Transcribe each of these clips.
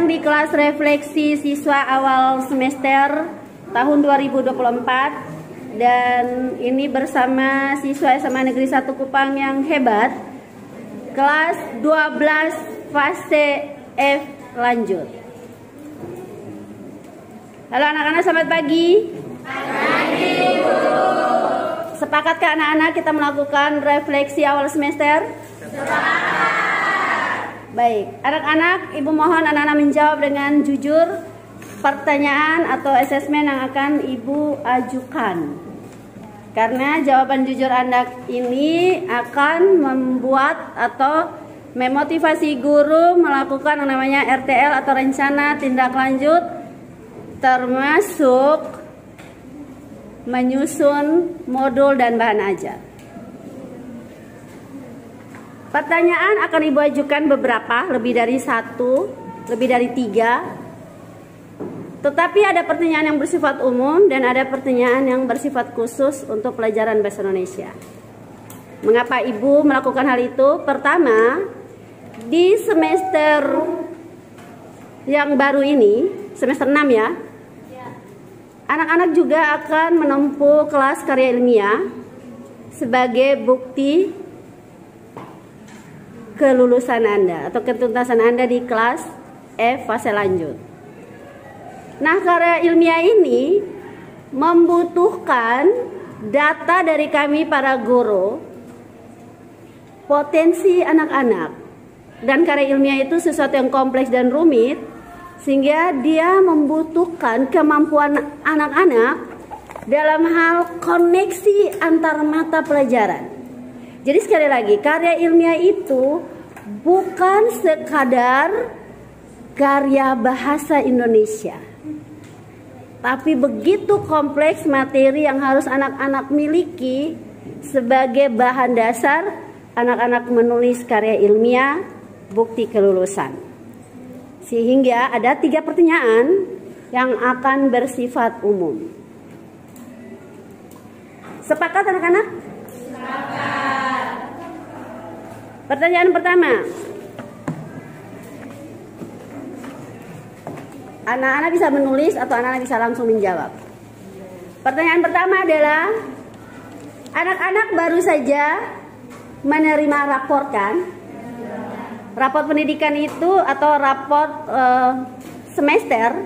di kelas refleksi siswa awal semester tahun 2024, dan ini bersama siswa SMA Negeri 1 Kupang yang hebat, kelas 12 fase F lanjut. Halo anak-anak, selamat pagi. Pagi, Bu. Sepakatkah anak-anak kita melakukan refleksi awal semester? Sepakat. Baik, anak-anak, Ibu mohon anak-anak menjawab dengan jujur pertanyaan atau asesmen yang akan Ibu ajukan. Karena jawaban jujur Anda ini akan membuat atau memotivasi guru melakukan yang namanya RTL atau rencana tindak lanjut, termasuk menyusun modul dan bahan ajar. Pertanyaan akan Ibu ajukan beberapa, lebih dari 1, lebih dari 3. Tetapi ada pertanyaan yang bersifat umum dan ada pertanyaan yang bersifat khusus untuk pelajaran Bahasa Indonesia. Mengapa Ibu melakukan hal itu? Pertama, di semester yang baru ini, semester 6 ya, anak-anak juga akan menempuh kelas karya ilmiah sebagai bukti kelulusan Anda atau ketuntasan Anda di kelas F fase lanjut. Nah, karya ilmiah ini membutuhkan data dari kami para guru, potensi anak-anak, dan karya ilmiah itu sesuatu yang kompleks dan rumit, sehingga dia membutuhkan kemampuan anak-anak dalam hal koneksi antar mata pelajaran. Jadi sekali lagi, karya ilmiah itu bukan sekadar karya bahasa Indonesia, tapi begitu kompleks materi yang harus anak-anak miliki sebagai bahan dasar anak-anak menulis karya ilmiah bukti kelulusan. Sehingga ada 3 pertanyaan yang akan bersifat umum. Sepakat anak-anak? Sepakat. Pertanyaan pertama, anak-anak bisa menulis atau anak-anak bisa langsung menjawab. Pertanyaan pertama adalah, anak-anak baru saja menerima rapor kan? Rapor pendidikan itu atau rapor semester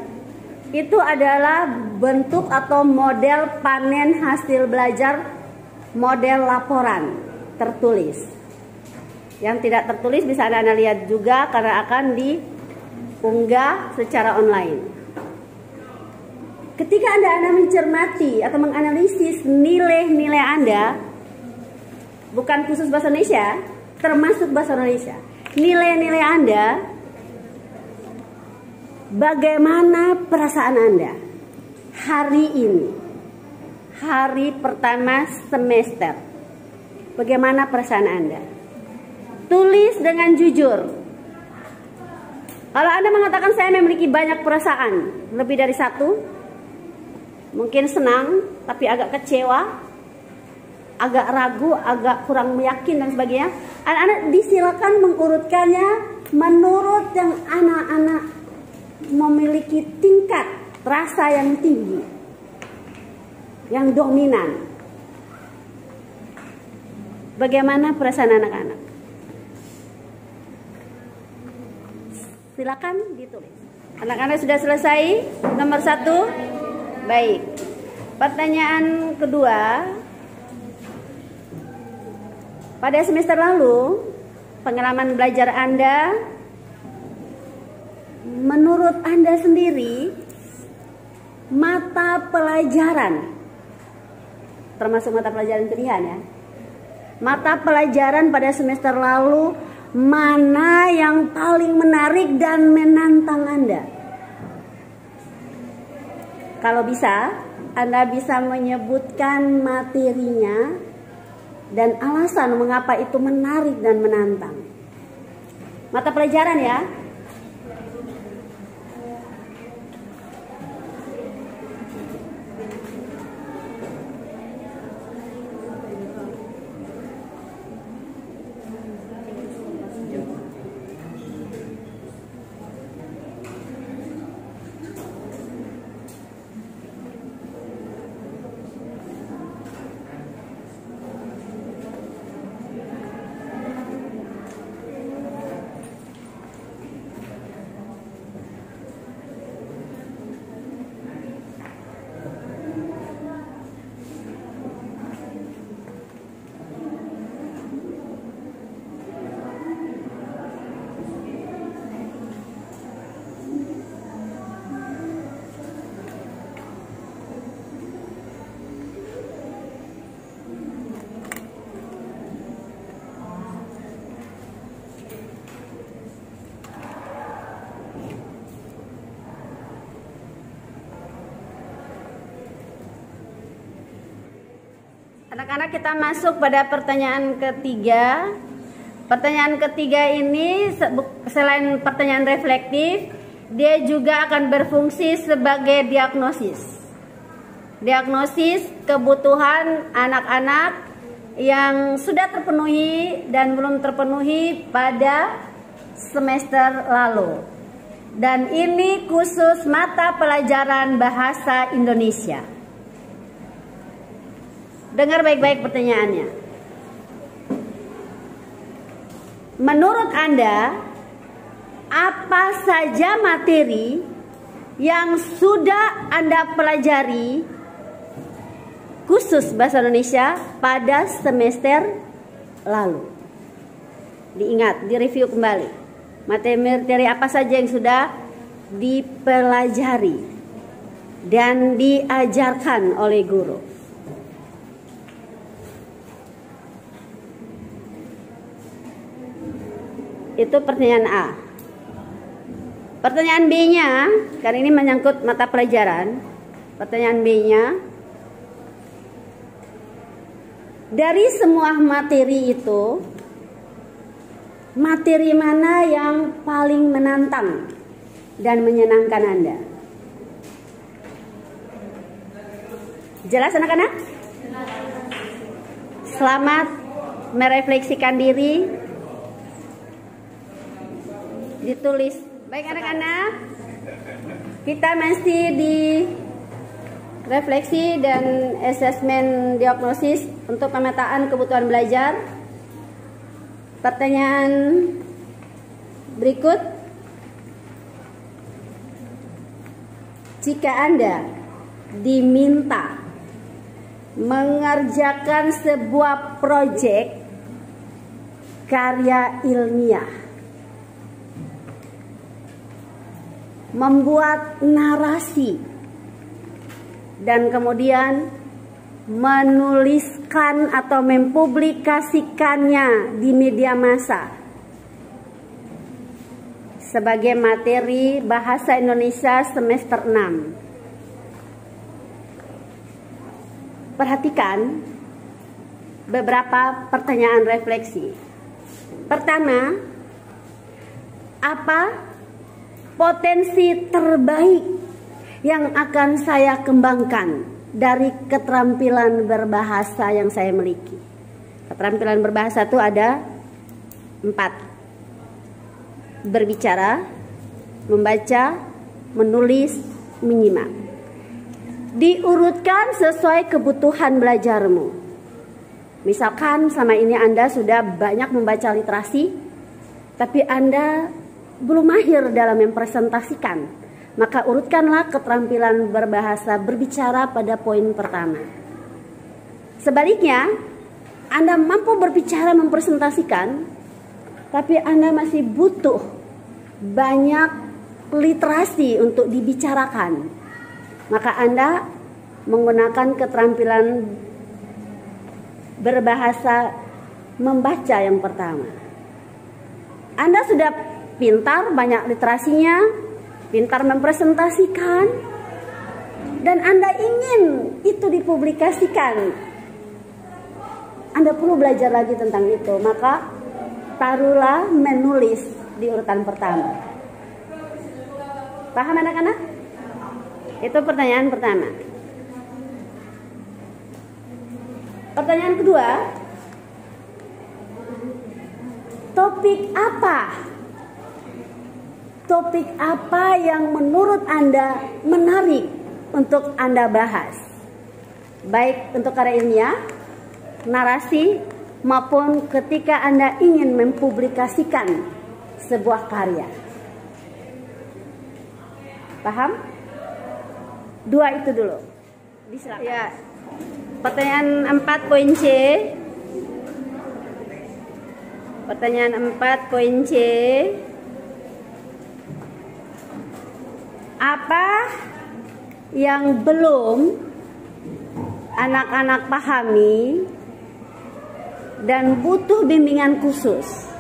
itu adalah bentuk atau model panen hasil belajar, model laporan tertulis. Yang tidak tertulis bisa Anda lihat juga karena akan diunggah secara online. Ketika Anda mencermati atau menganalisis nilai-nilai Anda, bukan khusus bahasa Indonesia, termasuk bahasa Indonesia, nilai-nilai Anda, bagaimana perasaan Anda hari ini, hari pertama semester? Bagaimana perasaan Anda? Tulis dengan jujur. Kalau Anda mengatakan saya memiliki banyak perasaan, lebih dari 1, mungkin senang, tapi agak kecewa, agak ragu, agak kurang meyakin dan sebagainya, anak-anak disilakan mengurutkannya menurut yang anak-anak memiliki tingkat rasa yang tinggi, yang dominan. Bagaimana perasaan anak-anak? Silakan ditulis. Anak-anak sudah selesai nomor 1? Baik. Pertanyaan kedua, pada semester lalu pengalaman belajar Anda, menurut Anda sendiri, mata pelajaran, termasuk mata pelajaran pilihan ya, mata pelajaran pada semester lalu mana yang paling menarik dan menantang Anda? Kalau bisa, Anda bisa menyebutkan materinya dan alasan mengapa itu menarik dan menantang. Mata pelajaran ya. Anak-anak, kita masuk pada pertanyaan ketiga. Pertanyaan ketiga ini selain pertanyaan reflektif, dia juga akan berfungsi sebagai diagnosis. Diagnosis kebutuhan anak-anak yang sudah terpenuhi dan belum terpenuhi pada semester lalu. Dan ini khusus mata pelajaran bahasa Indonesia. Dengar baik-baik pertanyaannya. Menurut Anda, apa saja materi yang sudah Anda pelajari khusus bahasa Indonesia pada semester lalu? Diingat, direview kembali. Materi apa saja yang sudah dipelajari dan diajarkan oleh guru? Itu pertanyaan A. Pertanyaan B-nya, karena ini menyangkut mata pelajaran. Pertanyaan B-nya, dari semua materi itu, materi mana yang paling menantang dan menyenangkan Anda? Jelas anak-anak? Selamat merefleksikan diri. Ditulis. Baik anak-anak, kita masih di refleksi dan asesmen diagnosis untuk pemetaan kebutuhan belajar. Pertanyaan berikut, jika Anda diminta mengerjakan sebuah proyek karya ilmiah, membuat narasi, dan kemudian menuliskan atau mempublikasikannya di media massa sebagai materi bahasa Indonesia semester 6. Perhatikan beberapa pertanyaan refleksi. Pertama, apa potensi terbaik yang akan saya kembangkan dari keterampilan berbahasa yang saya miliki? Keterampilan berbahasa itu ada 4. Berbicara, membaca, menulis, menyimak. Diurutkan sesuai kebutuhan belajarmu. Misalkan sama ini Anda sudah banyak membaca literasi, tapi Anda belum mahir dalam mempresentasikan. Maka urutkanlah keterampilan berbahasa berbicara pada poin pertama. Sebaliknya, Anda mampu berbicara mempresentasikan, tapi Anda masih butuh banyak literasi untuk dibicarakan. Maka Anda menggunakan keterampilan berbahasa membaca yang pertama. Anda sudah pintar, banyak literasinya, pintar mempresentasikan, dan Anda ingin itu dipublikasikan. Anda perlu belajar lagi tentang itu, maka taruhlah menulis di urutan pertama. Paham anak-anak? Itu pertanyaan pertama. Pertanyaan kedua, topik apa yang menurut Anda menarik untuk Anda bahas? Baik untuk karya ilmiah, narasi, maupun ketika Anda ingin mempublikasikan sebuah karya. Paham? 2 itu dulu. Ya. Pertanyaan 4 poin C. Pertanyaan 4 poin C. Apa yang belum anak-anak pahami dan butuh bimbingan khusus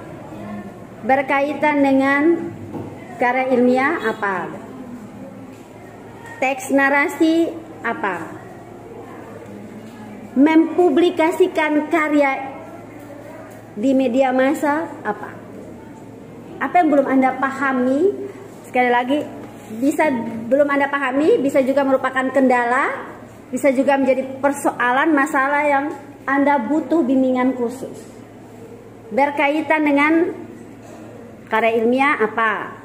berkaitan dengan karya ilmiah? Apa? Teks narasi apa? mempublikasikan karya di media massa apa? Apa yang belum Anda pahami? Sekali lagi, bisa belum Anda pahami, bisa juga merupakan kendala, bisa juga menjadi persoalan, masalah yang Anda butuh bimbingan khusus. Berkaitan dengan karya ilmiah apa?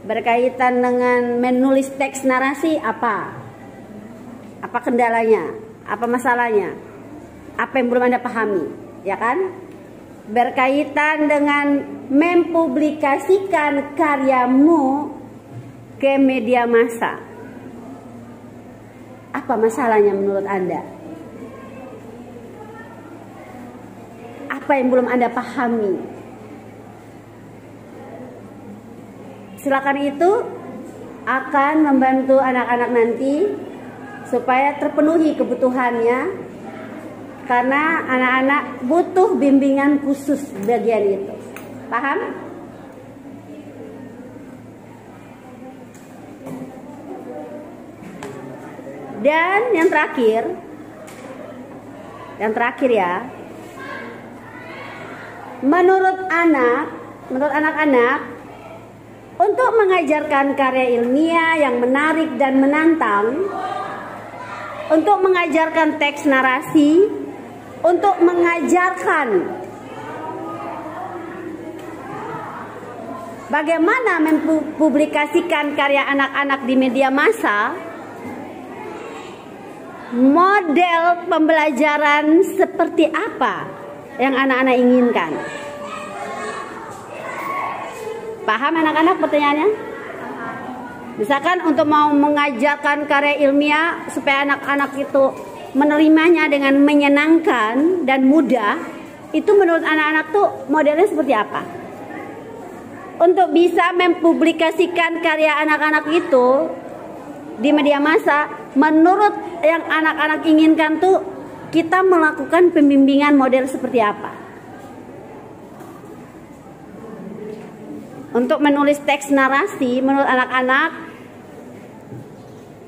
Berkaitan dengan menulis teks narasi apa? Apa kendalanya? Apa masalahnya? Apa yang belum Anda pahami? Ya kan? Berkaitan dengan mempublikasikan karyamu ke media massa. Apa masalahnya menurut Anda? Apa yang belum Anda pahami? Silakan, itu akan membantu anak-anak nanti supaya terpenuhi kebutuhannya, karena anak-anak butuh bimbingan khusus bagian itu. Paham? Dan yang terakhir ya, menurut anak-anak, untuk mengajarkan karya ilmiah yang menarik dan menantang, untuk mengajarkan teks narasi, untuk mengajarkan bagaimana mempublikasikan karya anak-anak di media massa, model pembelajaran seperti apa yang anak-anak inginkan? Paham anak-anak pertanyaannya? Misalkan untuk mau mengajarkan karya ilmiah supaya anak-anak itu menerimanya dengan menyenangkan dan mudah, itu menurut anak-anak tuh modelnya seperti apa? Untuk bisa mempublikasikan karya anak-anak itu di media massa, menurut yang anak-anak inginkan tuh kita melakukan pembimbingan model seperti apa? Untuk menulis teks narasi, menurut anak-anak,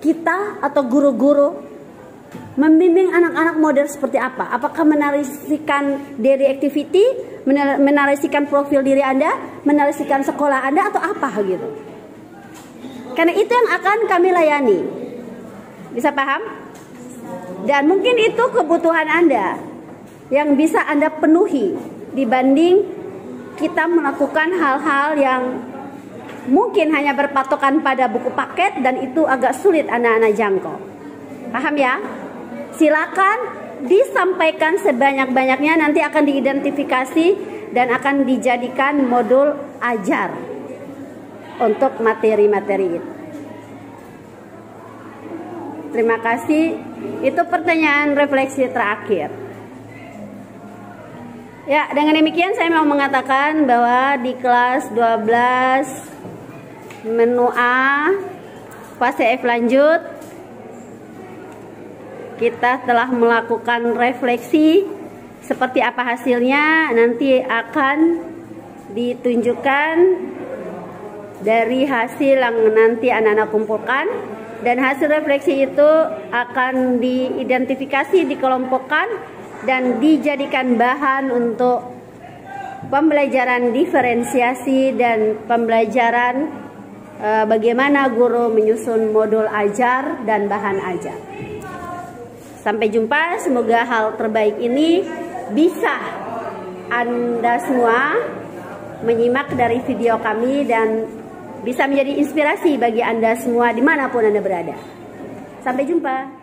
kita atau guru-guru membimbing anak-anak model seperti apa? Apakah menarasikan daily activity, menarasikan profil diri Anda, menarasikan sekolah Anda, atau apa gitu? Karena itu yang akan kami layani. Bisa paham? Dan mungkin itu kebutuhan Anda yang bisa Anda penuhi dibanding kita melakukan hal-hal yang mungkin hanya berpatokan pada buku paket dan itu agak sulit anak-anak jangkau. Paham ya? Silakan disampaikan sebanyak-banyaknya, nanti akan diidentifikasi dan akan dijadikan modul ajar untuk materi-materi itu. Terima kasih. Itu pertanyaan refleksi terakhir. Ya, dengan demikian saya mau mengatakan bahwa di kelas 12 menu A fase F lanjut kita telah melakukan refleksi. Seperti apa hasilnya nanti akan ditunjukkan dari hasil yang nanti anak-anak kumpulkan, dan hasil refleksi itu akan diidentifikasi, dikelompokkan dan dijadikan bahan untuk pembelajaran diferensiasi dan pembelajaran bagaimana guru menyusun modul ajar dan bahan ajar. Sampai jumpa, semoga hal terbaik ini bisa Anda semua menyimak dari video kami dan bisa menjadi inspirasi bagi Anda semua dimanapun Anda berada. Sampai jumpa.